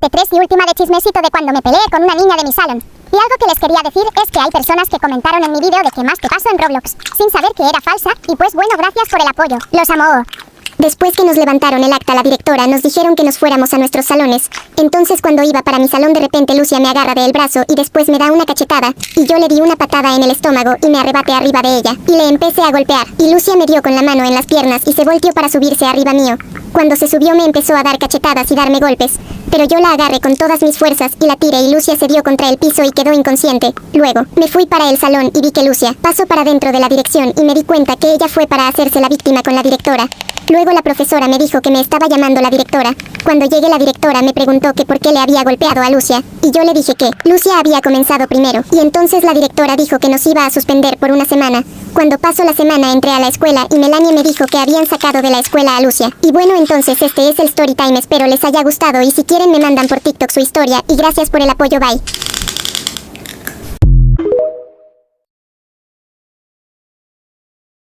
parte 3 y última de chismecito de cuando me peleé con una niña de mi salón. Y algo que les quería decir es que hay personas que comentaron en mi vídeo de que más te paso en Roblox, sin saber que era falsa, y pues bueno, gracias por el apoyo. Los amo. Después que nos levantaron el acta la directora nos dijeron que nos fuéramos a nuestros salones. Entonces cuando iba para mi salón de repente Lucia me agarra del brazo y después me da una cachetada, y yo le di una patada en el estómago y me arrebaté arriba de ella, y le empecé a golpear, y Lucia me dio con la mano en las piernas y se volteó para subirse arriba mío. Cuando se subió me empezó a dar cachetadas y darme golpes, pero yo la agarré con todas mis fuerzas y la tiré y Lucia se dio contra el piso y quedó inconsciente. Luego, me fui para el salón y vi que Lucia pasó para dentro de la dirección y me di cuenta que ella fue para hacerse la víctima con la directora. Luego la profesora me dijo que me estaba llamando la directora. Cuando llegué la directora me preguntó que por qué le había golpeado a Lucia, y yo le dije que Lucia había comenzado primero, y entonces la directora dijo que nos iba a suspender por una semana. Cuando pasó la semana entré a la escuela y Melanie me dijo que habían sacado de la escuela a Lucia. Y bueno, entonces este es el story time, espero les haya gustado y si quieren me mandan por TikTok su historia y gracias por el apoyo, bye.